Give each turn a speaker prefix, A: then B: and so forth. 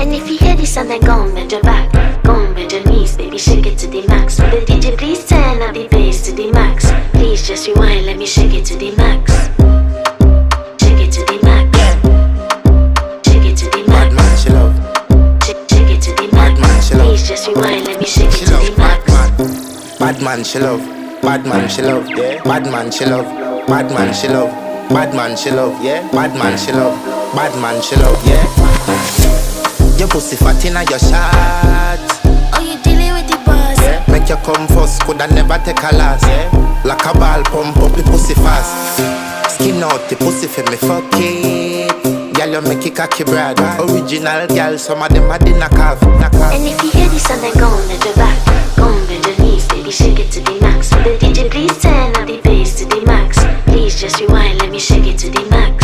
A: And if you hear this and then go and bend your back, go and bend your knees, baby, shake it to the max. Will the DJ please turn up the bass to the max? Please just rewind, let me shake it to the max. Shake it to the max. Shake it to the max.
B: Bad man, she love.
A: Shake it to the max.
B: Bad man, she love.
A: Please just rewind, let me shake it
B: She
A: to
B: love
A: the max.
B: bad man, she love. Bad man, she love. Yeah. Bad man, she love. Bad man, she love. Bad man, she love. Yeah. Bad man, she love. Bad man, she love. Yeah. Your pussy fat inna your shot.
A: Oh, you dealing with the boss?
B: Yeah. Make you come first, coulda never take a last. Yeah. Like a ball, pump up the pussy fast. Skin out the pussy for me fuck it. Girl, you make it cocky brad. Original girl, some of them are the knockoff.
A: And if you hear this and then go and bend your back, go and bend your knees, baby, shake it to the max. Will the DJ please turn up the bass to the max? Please just rewind, let me shake it to the max.